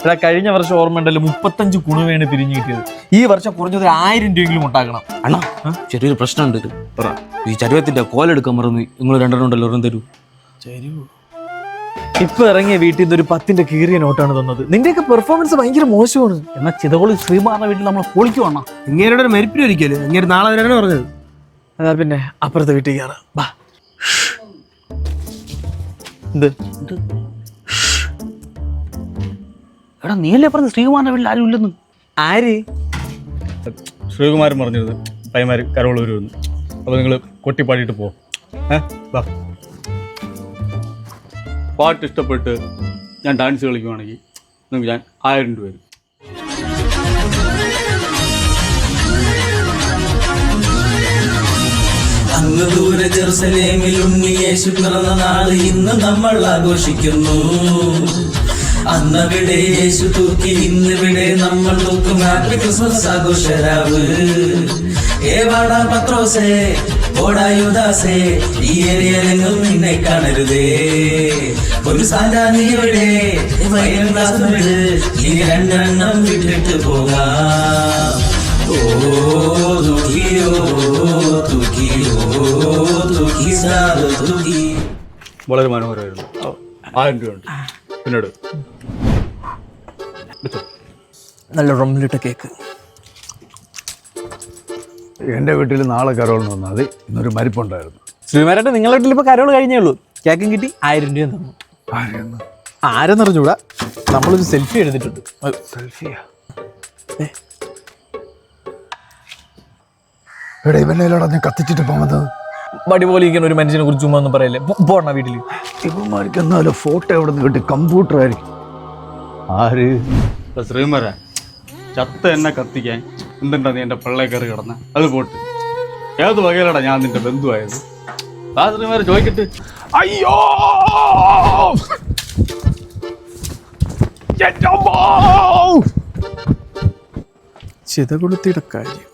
എടാ കഴിഞ്ഞ വർഷം ഓർമ്മ ഉണ്ടല്ലോ 35 കുണുവേണ് പിരിഞ്ഞു കിട്ടിയത്. ഈ വർഷം കുറഞ്ഞത് 1000 രൂപയെങ്കിലും ഉണ്ടാക്കണം. അണ്ണാ ചെറിയൊരു പ്രശ്നമുണ്ട്. ഇത് ഈ ചരുവത്തിന്റെ കോലെടുക്കാൻ മറന്നു. നിങ്ങൾ രണ്ടെണ്ണം ഉണ്ടല്ലോ, ഒരെണ്ണം തരൂ. ഇപ്പൊ ഇറങ്ങിയ വീട്ടിൽ നിന്ന് ഒരു 10ന്റെ കീറിയ നോട്ടാണ് തന്നത്. നിന്റെയൊക്കെ പെർഫോമൻസ് ഭയങ്കര മോശമാണ്. എന്നാൽ ചിതകോളി ശ്രീമാറിന്റെ വീട്ടിൽ നമ്മൾ പൊളിക്കുവാണ. ഇങ്ങേരുടെ ഒരു മെരിപ്പിന് ഒരിക്കല് ഇങ്ങനെ നാളെ വരാനാണ് പറഞ്ഞത്. അതാ പിന്നെ അപ്പുറത്തെ വീട്ടിൽ കയറാം. ബാ. എന്ത് എടാ നീയല്ലേ പറഞ്ഞ ശ്രീകുമാറിന്റെ വീട്ടിൽ ആരും ഇല്ലെന്ന്? ആര്? ശ്രീകുമാരൻ പറഞ്ഞിരുന്നു പൈമാര് കരോള് വരുമെന്ന്. അപ്പോൾ നിങ്ങൾ കൊട്ടിപ്പാടിയിട്ട് പോ. പാട്ട് ഇഷ്ടപ്പെട്ട് ഞാൻ ഡാൻസ് കളിക്കുവാണെങ്കിൽ നിങ്ങൾക്ക് ഞാൻ 1000 രൂപ തരും. അങ്ങ് ദൂരെ ജെറുസലേമിൽ ഉണ്ണി യേശു പിറന്ന നാള് ഇന്ന് നമ്മൾ ആഘോഷിക്കുന്നു. അന്നവിടെ യേശു തൂക്കി, ഇന്നിവിടെ നമ്മൾ തൂക്കും. Happy Christmas ആഘോഷരാവ്. ഏവാടാ പത്രോസേ, ഓടാ യുദാസേ, ഈ ഏരിയയിലെങ്ങും നിന്നെ കാണരുതേ. ഒരു സാന്റാ നീ എവിടെ, ഈ രണ്ടെണ്ണം വിട്ടിട്ട് പോകാം. ഓ തൂക്കിയോ തൂക്കിയോ തൂക്കി സാറ് തൂക്കി. വളരെ മനോഹരമായിരുന്നു. 1000 രൂപ ഉണ്ട്. പിന്നീട് നല്ല റൊമ്മിലിട്ട കേക്ക്. എൻ്റെ വീട്ടിൽ നാളെ കരോളിന് വന്നാൽ മതി. ഇന്നൊരു മരിപ്പുണ്ടായിരുന്നു. ശ്രീമാരേട്ടൻ നിങ്ങളുടെ വീട്ടിൽ ഇപ്പൊ കരോള് കഴിഞ്ഞേ ഉള്ളൂ. കേക്കും കിട്ടി 1000 രൂപയും തന്നു. ആരെന്നറിഞ്ഞൂടാ, നമ്മളൊരു സെൽഫി എടുത്തിട്ടുണ്ട്. സെൽഫിയാ? എടാ ഇവനെല്ലോടാ ഞാൻ കത്തിച്ചിട്ട് പോകുന്നത്. വടി പോലെ ഇരിക്കുന്ന ഒരു മനുഷ്യനെ കുറിച്ച് ചുമ്മാ ഒന്നും പറയല്ലേ. പോണ വീട്ടില്. ഇവന്മാർക്ക് എന്നാലും ഫോട്ടോ എവിടെ നിന്ന് കിട്ടി? കമ്പ്യൂട്ടർ ആയിരിക്കും. ആര്? ശ്രീകുമാരാ, ചത്ത എന്നെ കത്തിക്കാൻ എന്തുണ്ടാ നീ എൻ്റെ പള്ളേ കയറി കിടന്ന? അത് പോട്ട്. ഏത് വകയിലടാ ഞാൻ നിന്റെ ബന്ധുവായത്? ആ ശ്രീകുമാരെ ചോദിക്കട്ടെ. അയ്യോ ചിതകൊളുത്തിയുടെ കാര്യം.